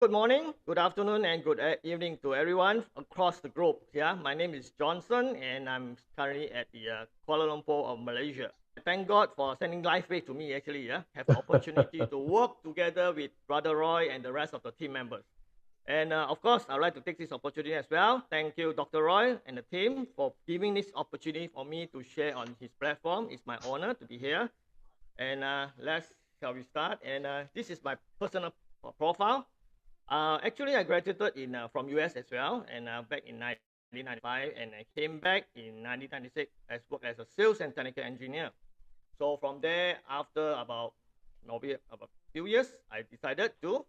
Good morning, good afternoon, and good evening to everyone across the globe. Yeah, my name is Johnson, and I'm currently at the Kuala Lumpur of Malaysia. Thank God for sending Lifewave to me. Actually, yeah, have the opportunity to work together with Brother Roy and the rest of the team members. And of course, I'd like to take this opportunity as well. Thank you, Dr. Roy and the team, for giving this opportunity for me to share on his platform. It's my honor to be here. And shall we start? And this is my personal profile. Actually, I graduated from US as well, and back in 1995, and I came back in 1996 as work as a sales and technical engineer. So from there, after about maybe about a few years, I decided to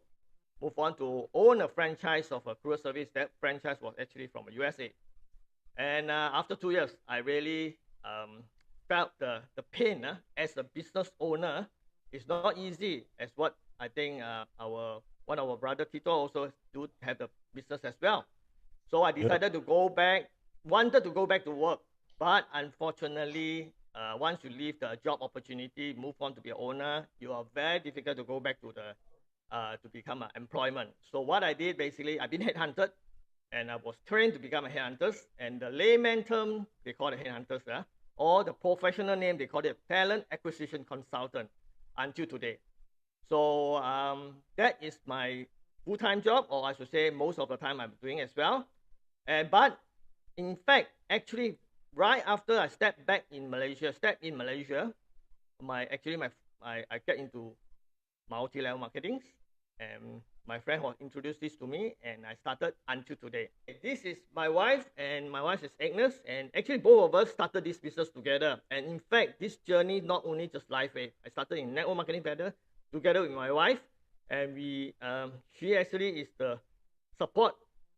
move on to own a franchise of a courier service. That franchise was actually from the USA. And after 2 years, I really felt the pain as a business owner. It's not easy as what I think our one of our brother Tito also do have the business as well. So I decided to go back, wanted to go back to work, but unfortunately, once you leave the job opportunity, move on to be an owner, you are very difficult to go back to the to become an employment. So what I did basically, I've been headhunted, and I was trained to become a headhunter. And the layman term they call it headhunters, or the professional name they call it talent acquisition consultant until today. So that is my full-time job, or I should say most of the time I'm doing as well. But in fact, actually, right after I stepped in Malaysia, I get into multi-level marketing, and my friend was introduced this to me, and I started until today. This is my wife, and my wife is Agnes, and actually both of us started this business together. And in fact, this journey not only just Lifewave. I started in network marketing better together with my wife, and she actually is the support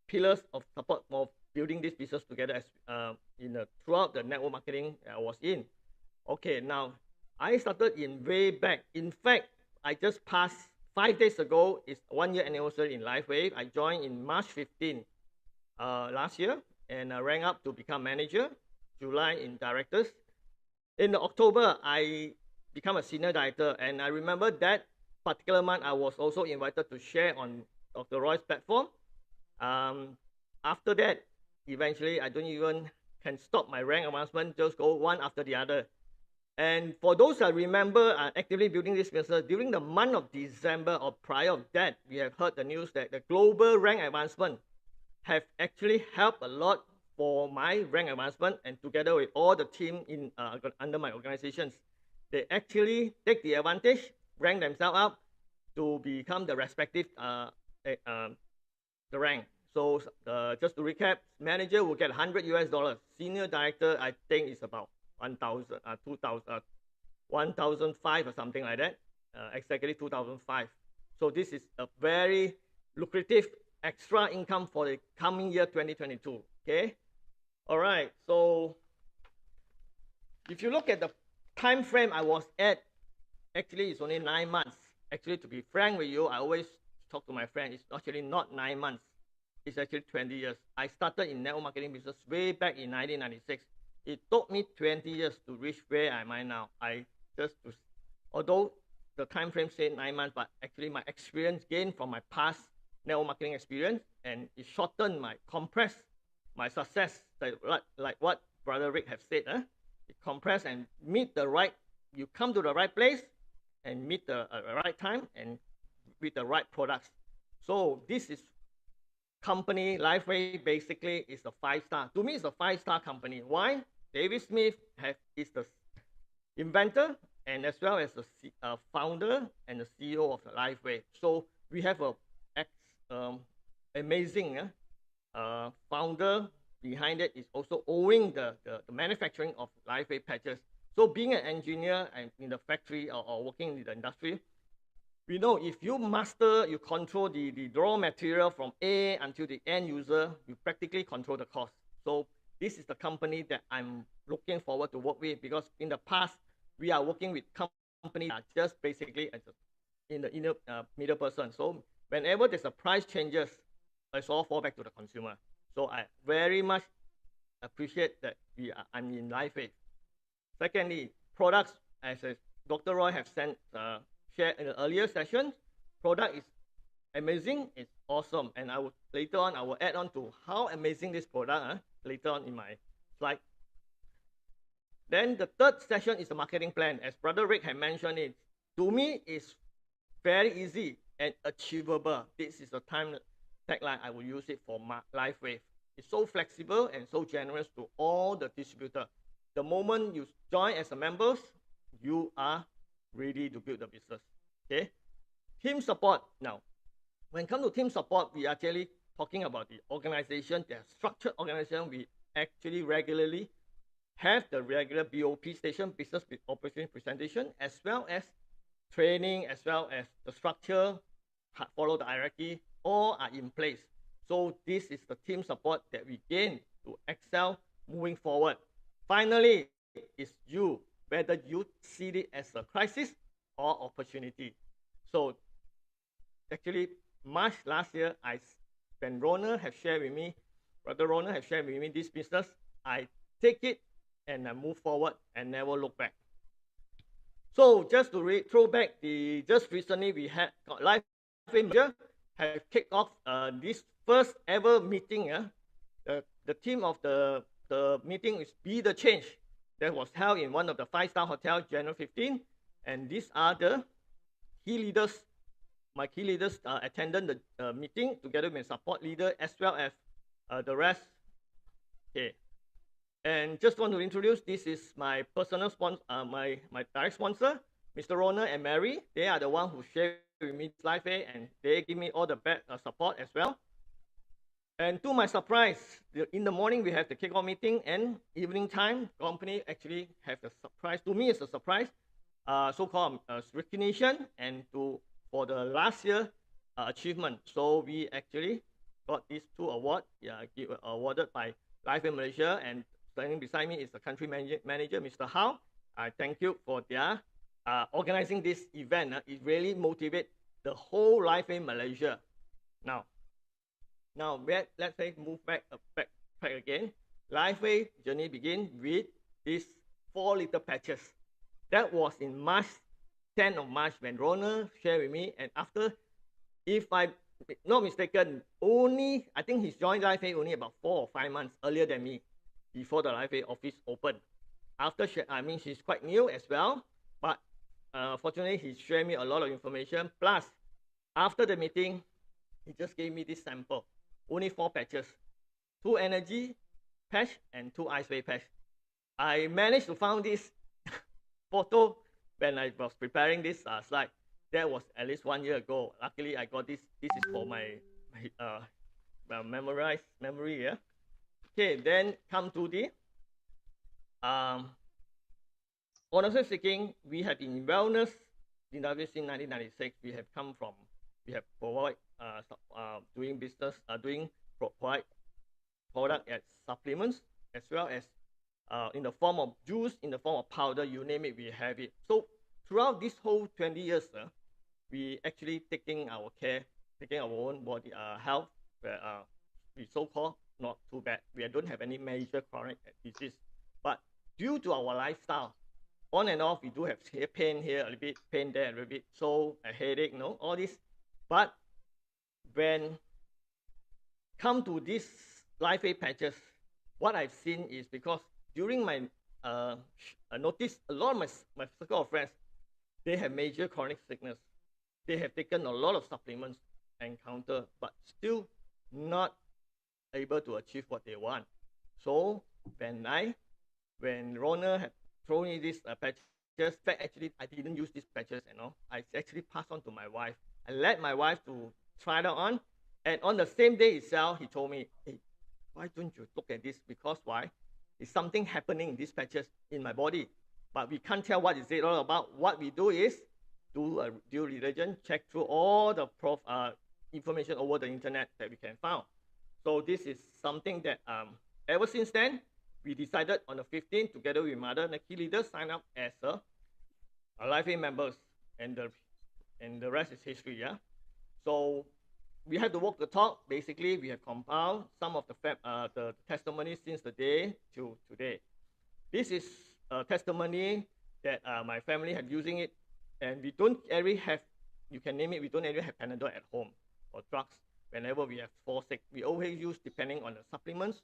pillars of support of building this business together as throughout the network marketing I was in. Okay, now I started in way back. In fact, I just passed 5 days ago. It's 1 year anniversary in Lifewave. I joined in March 15 last year, and I rang up to become manager. July in directors. In October, I become a senior director, and I remember that particular month I was also invited to share on Dr. Roy's platform. After that, eventually I don't even can stop my rank advancement, just go one after the other. And for those that remember actively building this business, during the month of December or prior of that, we have heard the news that the global rank advancement have actually helped a lot for my rank advancement, and together with all the team in under my organizations, they actually take the advantage, rank themselves up to become the respective the rank. So just to recap, manager will get $100, senior director I think is about 1,000, 2,000, 1,005 or something like that, exactly 2,005. So this is a very lucrative extra income for the coming year 2022. Okay, all right. So if you look at the time frame I was at, actually it's only 9 months. Actually, to be frank with you, I always talk to my friend, it's actually not 9 months, it's actually 20 years. I started in network marketing business way back in 1996. It took me 20 years to reach where I am now. Although the time frame said 9 months, but actually my experience gained from my past network marketing experience, and it compressed my success, like what Brother Rick have said. It compressed and you come to the right place and meet the right time and with the right products. So this is company Lifewave basically is a 5-star. To me, it's a 5-star company. Why? David Smith is the inventor and as well as the founder and the CEO of the Lifewave. So we have a amazing founder behind it, is also owning the manufacturing of Lifewave patches. So being an engineer and in the factory or working in the industry, we know if you control the raw material from A until the end user, you practically control the cost. So this is the company that I'm looking forward to work with, because in the past, we are working with companies that are just basically in the middle person. So whenever there's a price changes, it's all fall back to the consumer. So I very much appreciate that I'm in Lifewave. Secondly, products, as Dr. Roy have shared in the earlier session, product is amazing, it's awesome. And later on, I will add on to how amazing this product later on in my slide. Then the third session is the marketing plan. As Brother Rick had mentioned it, to me, it's very easy and achievable. This is the time tagline I will use it for my Lifewave. It's so flexible and so generous to all the distributors. The moment you join as a member, you are ready to build the business. Okay. Team support. Now, when it comes to team support, we are actually talking about the organization, the structured organization. We actually regularly have the regular BOP station, business operation presentation, as well as training, as well as the structure, follow the hierarchy, all are in place. So this is the team support that we gain to excel moving forward. Finally, it's you, whether you see it as a crisis or opportunity. So actually, March last year, when Ronald have shared with me, Brother Ronald have shared with me this business, I take it and I move forward and never look back. So just to throw back, just recently we had Lifewave Manager have kicked off this first ever meeting. The theme of the meeting is Be the Change. That was held in one of the 5-star hotels, January 15. And these are the key leaders. My key leaders attended the meeting together with my support leader as well as the rest. Okay. And just want to introduce, this is my personal sponsor, my direct sponsor, Mr. Ronald and Mary. They are the one who shared with me this Lifewave, and they give me all the support as well. And to my surprise, in the morning we have the kickoff meeting, and evening time, company actually have the surprise. To me, it's a surprise, so-called recognition, and for the last year achievement. So we actually got these 2 awards, awarded by Lifewave Malaysia, and standing beside me is the country manager, Mr. Hao. I thank you for their organizing this event. It really motivates the whole Lifewave Malaysia. Now let's say move back again. Lifewave journey begin with these 4 little patches. That was in March, 10th of March, when Ronald shared with me. And after, if I'm not mistaken, I think he's joined Lifewave only about 4 or 5 months earlier than me, before the Lifewave office opened. After, she's quite new as well, but fortunately, he shared me a lot of information. Plus, after the meeting, he just gave me this sample. Only 4 patches. 2 energy patch and 2 ice wave patch. I managed to find this photo when I was preparing this slide. That was at least 1 year ago. Luckily, I got this. This is for my memorized memory. Yeah. Okay, then come to the honestly speaking, we have been in wellness since 1996. We have provide doing business, provide product as supplements, as well as in the form of juice, in the form of powder, you name it, we have it. So throughout this whole 20 years, we actually taking our own body health, we so-called not too bad. We don't have any major chronic disease. But due to our lifestyle, on and off, we do have pain here a little bit, pain there a little bit, so a headache, all this. But when come to these Lifewave patches, what I've seen is, because during my I noticed a lot of my circle of friends, they have major chronic sickness. They have taken a lot of supplements and counter, but still not able to achieve what they want. So when Ronald had thrown me these patches, actually I didn't use these patches, I actually passed on to my wife. I let my wife to try it on, and on the same day itself, he told me, hey, why don't you look at this? Because why? It's something happening in these patches in my body, but we can't tell what is it all about. What we do is do a due diligence, check through all the information over the internet that we can find. So this is something that ever since then, we decided on the 15th, together with my other key leaders, sign up as a Lifewave members, and the rest is history. Yeah. So we have to walk the talk. Basically, we have compiled some of the testimonies since the day to today. This is a testimony that my family had using it, and we don't ever have, you can name it, we don't ever have Panadol at home. or drugs whenever we have fall sick. We always use depending on the supplements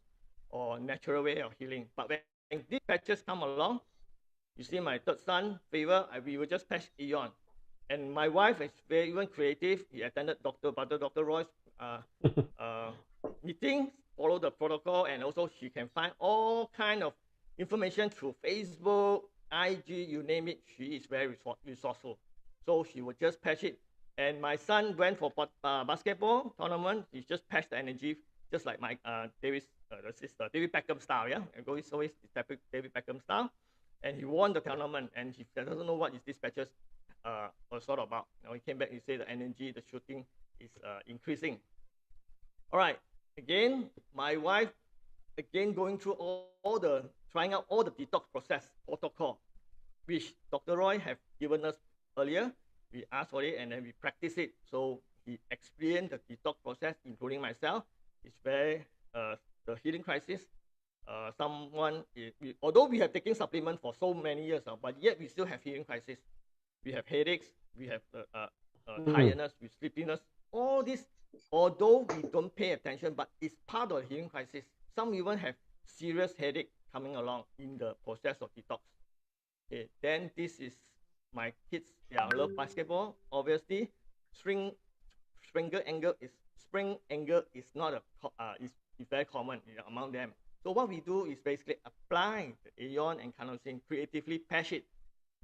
or natural way of healing. But when these patches come along, you see my third son, Favor, we will just patch Eon. And my wife is very even creative. He attended Dr. Roy's meetings, follow the protocol, and also she can find all kind of information through Facebook, IG, you name it. She is very resourceful. So she would just patch it. And my son went for basketball tournament. He just patched the energy, just like my David's the sister, David Beckham style, yeah. And it's always David Beckham style. And he won the tournament. And he doesn't know what is these patches sort of about. Now he came back. He said the energy, the shooting is increasing. All right. Again, my wife, again going through trying out all the detox process protocol, which Dr. Roy have given us earlier. We asked for it and then we practice it. So he experienced the detox process, including myself. It's very the healing crisis. Although we have taken supplement for so many years now, but yet we still have healing crisis. We have headaches, we have tiredness, with sleepiness. All this, although we don't pay attention, but it's part of the healing crisis. Some even have serious headache coming along in the process of detox. Okay, then this is my kids. Yeah, I love basketball. Obviously, spring anger is not is very common among them. So what we do is basically apply the Aeon and Carnosine, creatively patch it.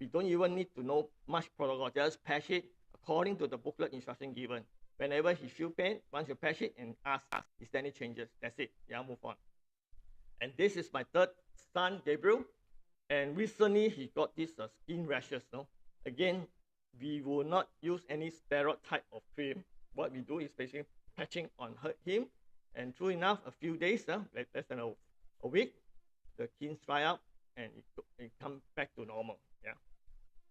We don't even need to know much protocol, just patch it according to the booklet instruction given. Whenever he feel pain, once you patch it and ask, is there any changes? That's it. Yeah, move on. And this is my third son, Gabriel. And recently he got this skin rashes. No, again, we will not use any steroid type of cream. What we do is basically patching on him. And true enough, a few days, less than a week, the skin dry up and it comes back to normal. Yeah.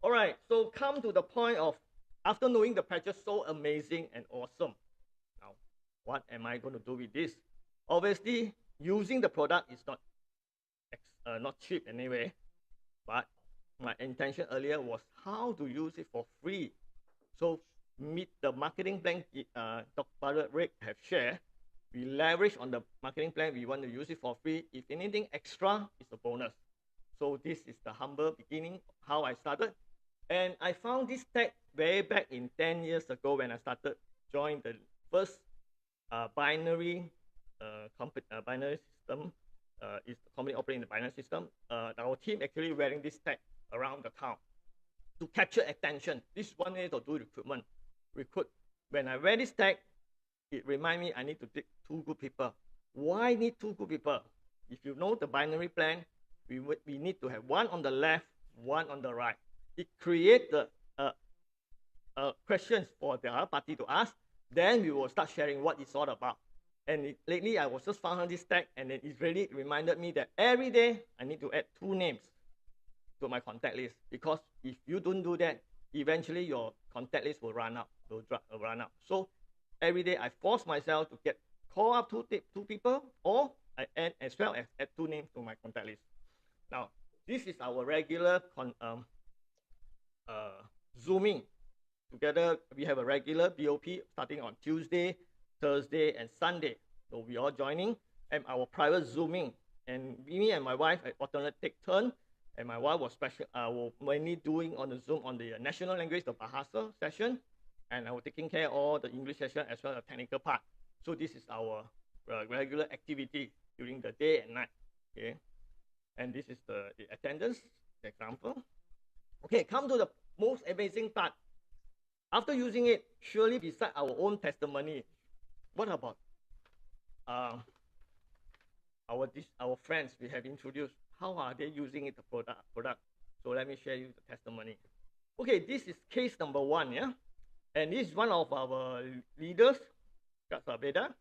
All right. So come to the point of, after knowing the patches so amazing and awesome, now what am I going to do with this? Obviously, using the product is not cheap anyway, but my intention earlier was how to use it for free. So meet the marketing plan Dr. Rick have shared. We leverage on the marketing plan. We want to use it for free. If anything extra, it's a bonus. So this is the humble beginning, how I started. And I found this tag way back in 10 years ago when I started joining the first binary system. Is the company operating the binary system. Our team actually wearing this tag around the town to capture attention. This is one way to do recruit. When I wear this tag, it reminds me I need to take 2 good people. Why need 2 good people? If you know the binary plan, we need to have 1 on the left, 1 on the right. It creates the questions for the other party to ask. Then we will start sharing what it's all about. And lately, I was just found this tag, and it really reminded me that every day I need to add 2 names to my contact list. Because if you don't do that, eventually your contact list will run out. So every day I force myself to call up 2 people, or I add as well as add 2 names to my contact list. Now, this is our regular Zooming. Together, we have a regular BOP starting on Tuesday, Thursday, and Sunday. So we all joining, and our private Zooming. And me and my wife alternate take turn. And my wife was mainly doing on the Zoom on the national language, the Bahasa session, and I was taking care of all the English session as well as the technical part. So this is our regular activity during the day and night. Okay, and this is the attendance example. Okay, come to the most amazing part. After using it, surely beside our own testimony, what about our friends we have introduced? How are they using it, the product? So let me share you the testimony. Okay, this is case number 1, yeah? And this is one of our leaders, Beda,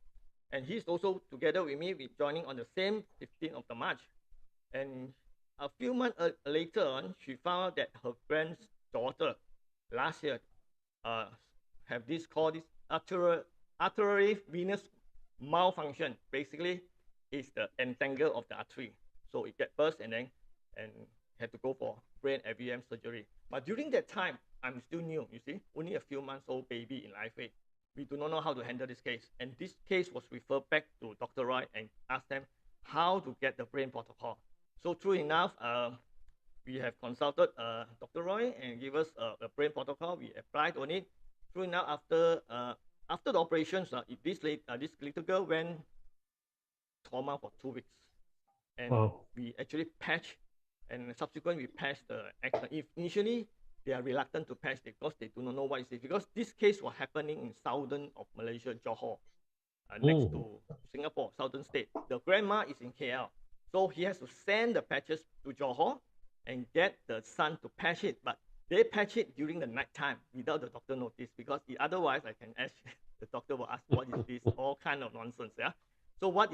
and he's also together with me, joining on the same 15th of the March. And a few months later on, she found that her granddaughter last year have this called this artery venous malfunction. Basically, it's the entangle of the artery. So it get burst and had to go for brain AVM surgery. But during that time, I'm still new, you see, only a few months old baby in Lifewave. we do not know how to handle this case. And this case was referred back to Dr. Roy and asked them how to get the brain protocol. So true enough, we have consulted Dr. Roy and give us a brain protocol. We applied on it. True enough, after the operations, this little girl went trauma for 2 weeks, and we actually patched, and subsequently we patched the accident. If initially they are reluctant to patch because they do not know what is it, because this case was happening in southern of Malaysia, Johor, next to Singapore, southern state. The grandma is in KL, so he has to send the patches to Johor and get the son to patch it, but they patch it during the night time without the doctor notice, because otherwise I can ask the doctor will ask what is this, all kind of nonsense. Yeah. So what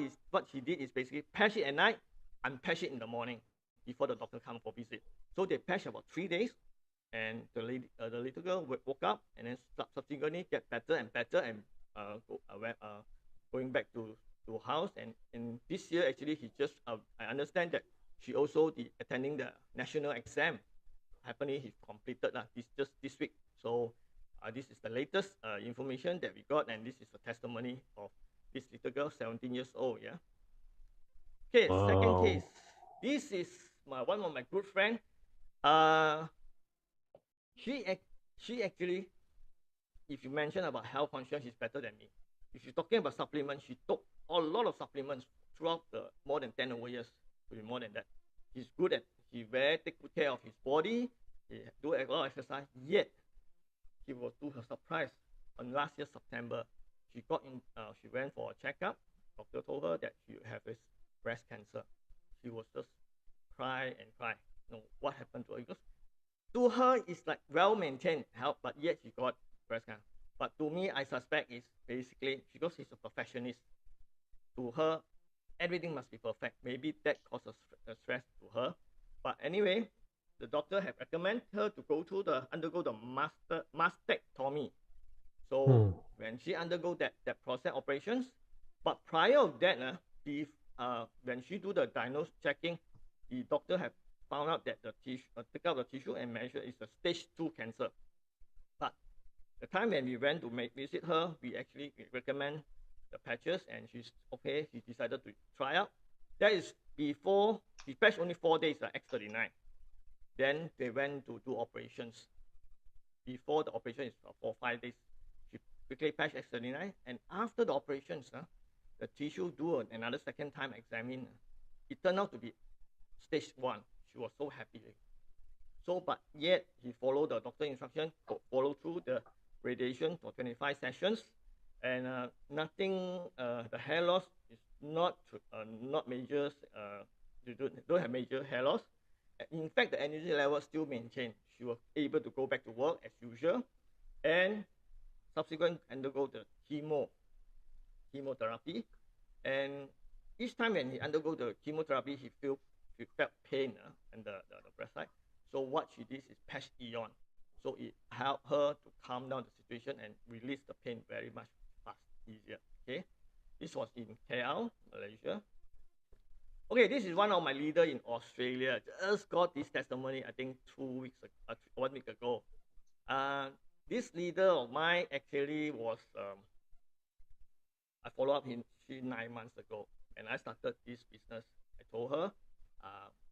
she did is basically patch it at night and patch it in the morning before the doctor comes for visit. So they patched about 3 days, and the little girl woke up and then subsequently get better and better, and going back to house. And this year actually he just I understand that she also attending the national exam. Happening he completed this week. So this is the latest information that we got, and this is the testimony of this little girl, 17 years old. Yeah. Okay, second case. This is one of my good friend. She actually, if you mention about health conscious, she's better than me. If you're talking about supplements, she took a lot of supplements throughout the more than 10 over years, maybe more than that. He's good at, he take good care of his body, he do a lot of exercise, yet he was, to her surprise, on last year September, she went for a checkup. Doctor told her that she have this breast cancer. She was just cry and cry. What happened to her? Because to her it's like well-maintained health, but yet she got breast cancer. But to me, I suspect it's basically because she's a perfectionist. To her, everything must be perfect. Maybe that causes stress to her. But anyway, the doctor have recommended her to undergo the mastectomy. So when she undergo that process operations, but prior of that, when she do the diagnosis checking, the doctor have found out that the tissue, take out the tissue and measure is a stage 2 cancer. But the time when we went to visit her, we actually recommend the patches, and she's okay. She decided to try out. That is before she patched only 4 days, X39. Then they went to do operations. Before the operation is for 5 days, she quickly patched X39, and after the operations, the tissue do another second time examine. It turned out to be stage 1. She was so happy. So, but yet he followed the doctor instruction, follow through the radiation for 25 sessions, and nothing. The hair loss is not major. You don't have major hair loss. In fact, the energy level still maintained. She was able to go back to work as usual, and subsequently undergo the chemotherapy. And each time when he undergo the chemotherapy, he felt pain in the breast side. So what she did is patch Eon. So it helped her to calm down the situation and release the pain very much easier. Okay, this was in KL, Malaysia. Okay, this is one of my leader in Australia. Just got this testimony, I think 1 week ago. This leader of mine actually was, I followed up him 9 months ago, and I started this business. I told her,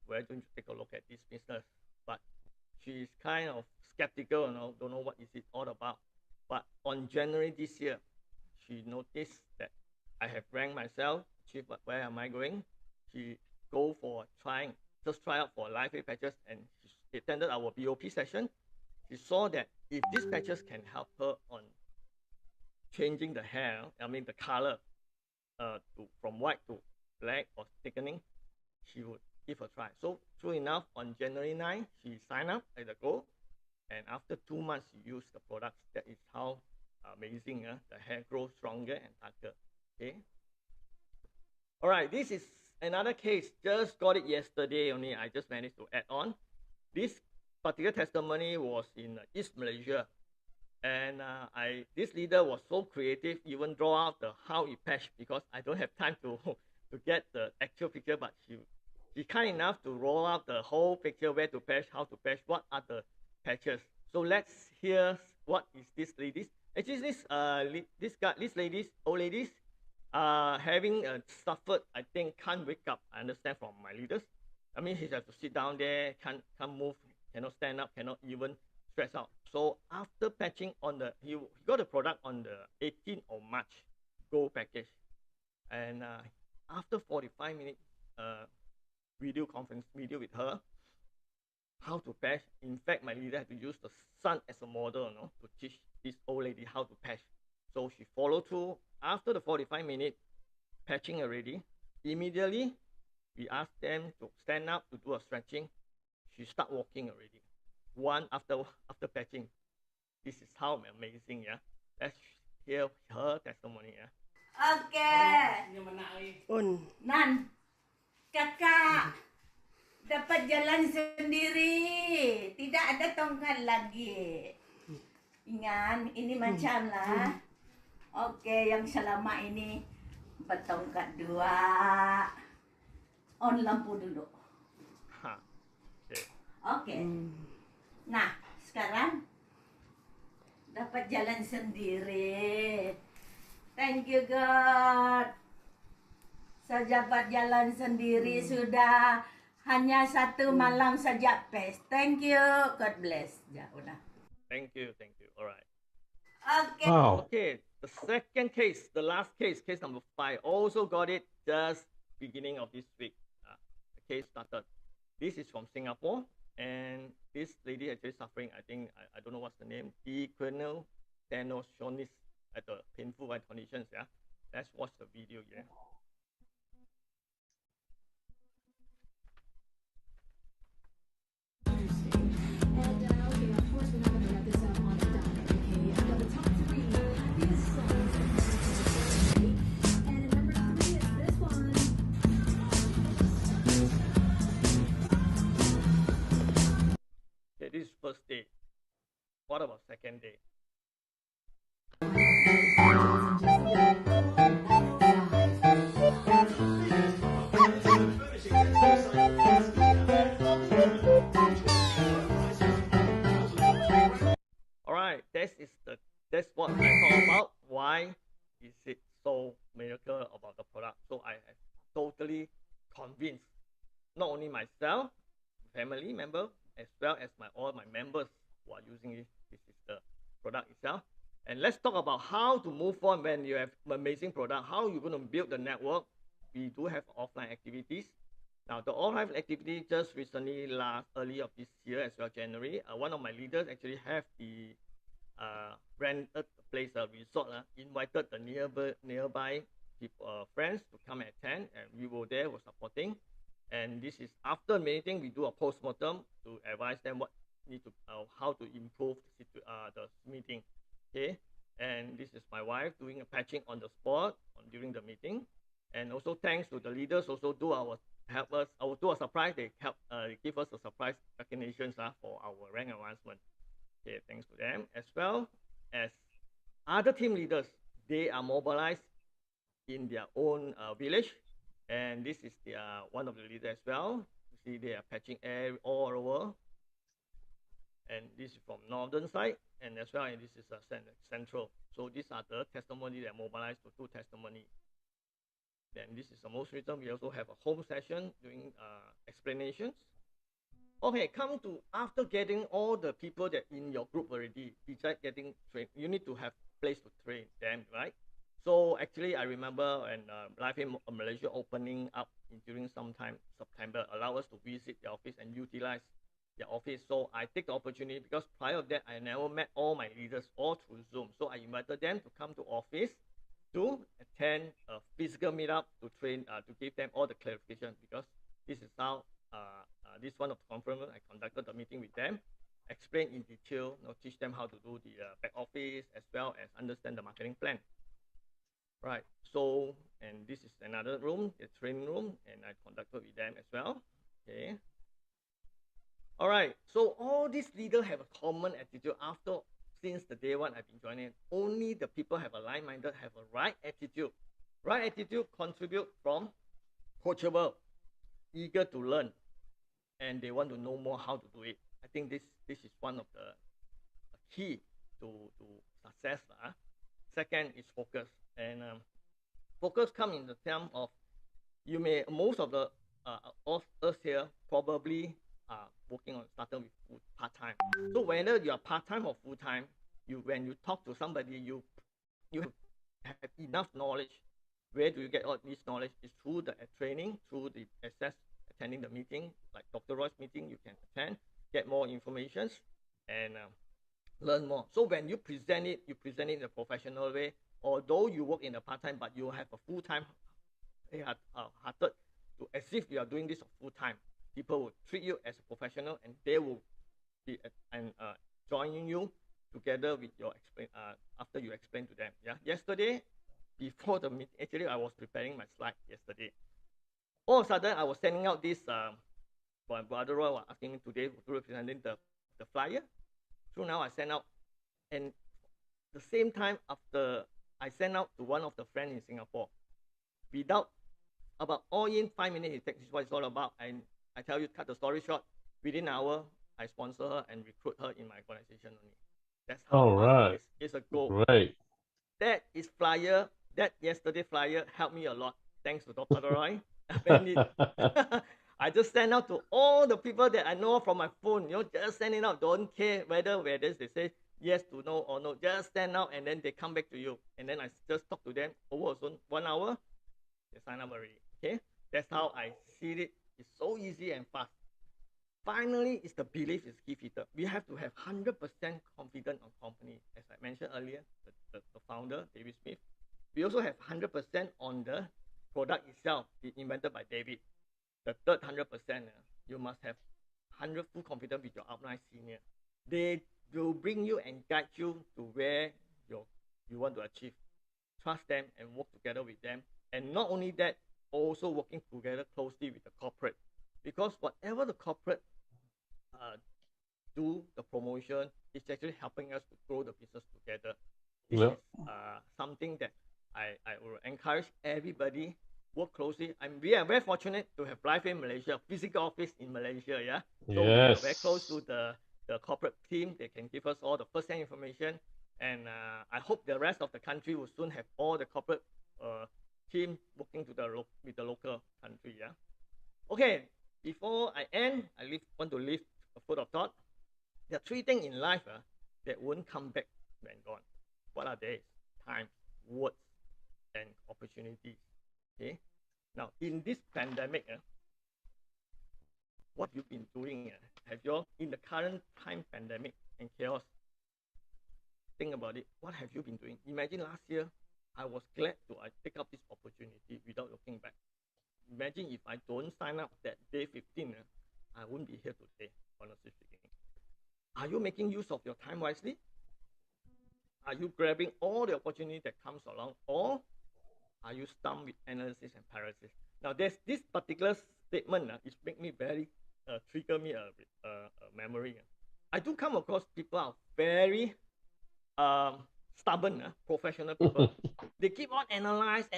we're going to take a look at this business, but she's kind of skeptical, don't know what is it all about. But on January this year, she noticed that I have ranked myself, Chief, where am I going? She go for try out for Lifewave patches, and she attended our BOP session. She saw that if these patches can help her on changing the hair, the color, from white to black or thickening, she would give a try. So true enough, on January 9, she signed up at the go, and after 2 months she used the products. That is how amazing the hair grows stronger and darker. Okay. All right, this is another case. Just got it yesterday only. I just managed to add on. This particular testimony was in East Malaysia, and this leader was so creative, even draw out how he patched, because I don't have time to get the actual picture, but she kind enough to roll out the whole picture, where to patch, how to patch, what are the patches. So let's hear what is this lady. Actually, these ladies, old ladies, having suffered, I think, can't wake up. I understand from my leaders. I mean, he has to sit down there, can't move, cannot stand up, cannot even stretch out. So after patching on he got the product on the 18th of March, Go package, and after 45 minutes video with her, how to patch. In fact, my leader had to use the son as a model, to teach this old lady how to patch. So she followed through. After the 45 minutes patching already, immediately we asked them to stand up to do a stretching. She start walking already. One after patching. This is how amazing, yeah. Let's hear her testimony, yeah. Okay. Nan, kakak dapat jalan sendiri, tidak ada tongkat lagi. Ingat, ini macam lah. Oke, yang selama ini bertongkat dua. On lampu dulu. Oke. Nah, sekarang dapat jalan sendiri. Thank you God. Saya dapat jalan sendiri sudah hanya satu malam saja pes. Thank you. God bless. Ya, udah. Thank you. All right. Okay. Wow. Okay, the second case, the last case, case number 5, also got it just beginning of this week. The case started. This is from Singapore, and this lady actually suffering, I think, I don't know what's the name, Kenyataan at the painful conditions, yeah. Let's watch the video, yeah. Okay, this is first day. What about second day? All right, that's what I talk about. Why is it so miracle about the product? So I am totally convinced, not only myself, family member, as well as all my members who are using it. This is the product itself. And let's talk about how to move on when you have an amazing product, how you're going to build the network. We do have offline activities. Now, the offline activity just recently, early of this year as well, January, one of my leaders actually have the rented place, a resort, invited the nearby people, friends to come and attend, and we were there, were supporting. And this is after meeting, we do a post-mortem to advise them how to improve the meeting. Okay, and this is my wife doing a patching on the spot during the meeting, and also thanks to the leaders also do a surprise. They give us a surprise recognition for our rank advancement. Okay, thanks to them as well as other team leaders. They are mobilized in their own village. And this is one of the leaders as well. You see, they are patching all over. And this is from northern side, and as well, and this is central. So these are the testimony that mobilized to do testimony. Then this is the most recent. We also have a home session doing explanations. Okay, come to after getting all the people that in your group already, besides getting trained, you need to have place to train them, right? So actually, I remember when Lifewave Malaysia opening up during sometime September, allow us to visit the office and utilize their office. So I take the opportunity because prior to that, I never met all my leaders all through Zoom. So I invited them to come to office to attend a physical meetup to train, to give them all the clarification, because this is how this one of the conference I conducted the meeting with them, explain in detail, teach them how to do the back office as well as understand the marketing plan. Right, so, and this is another room, the training room, and I conducted with them as well. Okay. All right, so all these leaders have a common attitude since the day one I've been joining. Only the people have a like-minded, have a right attitude. Right attitude contribute from coachable, eager to learn, and they want to know more how to do it. I think this is one of the key to success. Second is focus. And focus comes in the term of most of the of us here probably are working on starting with part-time. So whether you are part-time or full-time, when you talk to somebody, you have enough knowledge. Where do you get all this knowledge? Is through the training, through the access, attending the meeting, like Dr. Roy's meeting, you can attend, get more information, and learn more. So when you present it in a professional way. Although you work in a part-time, but you have a full-time hearted to as if you are doing this full-time. People will treat you as a professional, and they will be joining you together with your after you explain to them. Yeah. Yesterday, before the meeting, actually I was preparing my slide yesterday. All of a sudden, I was sending out this. My brother Roy was asking me today to representing the flyer. So now I send out, and the same time after I sent out to one of the friends in Singapore, without about all in 5 minutes, it takes what it's all about. And I tell you, cut the story short, within an hour, I sponsor her and recruit her in my organization only. That's how it's a goal. Right. That is flyer. That yesterday flyer helped me a lot. Thanks to Dr. Roy. I just send out to all the people that I know from my phone. Just send it out. Don't care whether they say yes to no or no. Just send out, and then they come back to you. And then I just talk to them over 1 hour. They sign up already. Okay, that's how I see it. It's so easy and fast. Finally, it's the belief is key feature. We have to have 100% confidence on company. As I mentioned earlier, the founder, David Smith. We also have 100% on the product itself, invented by David. The third 100%, you must have 100 full confidence with your upline senior. They will bring you and guide you to where you want to achieve. Trust them and work together with them. And not only that, also working together closely with the corporate. Because whatever the corporate do, the promotion, is actually helping us to grow the business together. This is something that I will encourage everybody work closely. We are very fortunate to have Lifewave Malaysia, physical office in Malaysia. Yeah. So we are very close to the corporate team. They can give us all the first-hand information. And I hope the rest of the country will soon have all the corporate team working with the local country. Yeah. Okay. Before I end, I want to leave a foot of thought. There are 3 things in life that won't come back when gone. What are they? Time, words, and opportunities. Okay. Now, in this pandemic, what have you been doing? Have you in the current time pandemic and chaos? Think about it. What have you been doing? Imagine last year, I was glad to take up this opportunity without looking back. Imagine if I don't sign up that day 15, I wouldn't be here today, honestly speaking. Are you making use of your time wisely? Are you grabbing all the opportunity that comes along, or are you stumped with analysis and paralysis? Now, there's this particular statement. It makes me very trigger me a memory. I do come across people are very stubborn, professional people. They keep on analyze.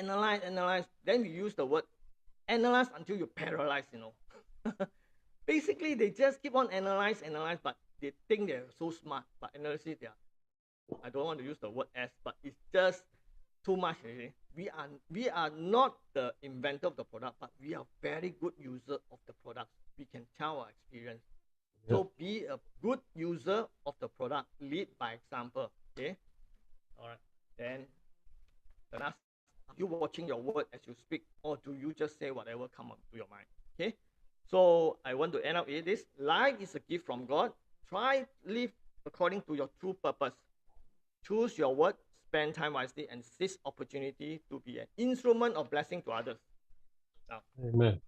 Then we use the word analyze until you're paralyzed. Basically, they just keep on analyze, but they think they're so smart. But analysis, I don't want to use the word S, but it's just too much. We are not the inventor of the product, but we are very good user of the product. We can tell our experience. So be a good user of the product. Lead by example. Okay. All right. Then are you watching your word as you speak, or do you just say whatever comes to your mind? Okay. So I want to end up with this. Life is a gift from God. Try live according to your true purpose. Choose your word, spend time wisely, and seize opportunity to be an instrument of blessing to others. Now, Amen.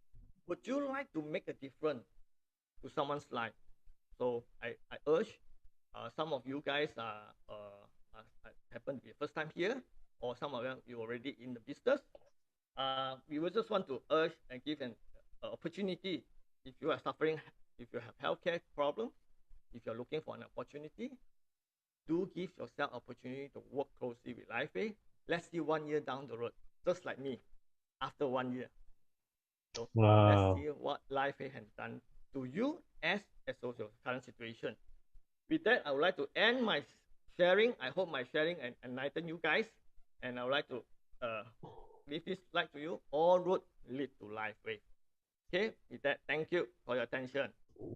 Would you like to make a difference to someone's life? So I urge some of you guys happen to be first time here, or some of you already in the business. We will just want to urge and give an opportunity. If you are suffering, if you have healthcare problems, if you're looking for an opportunity, do give yourself opportunity to work closely with Lifewave. Let's see 1 year down the road, just like me, after 1 year. So let's see what Lifewave has done to you as your current situation. With that, I would like to end my sharing. I hope my sharing enlighten you guys. And I would like to leave this slide to you. All roads lead to Lifewave. Okay, with that, thank you for your attention.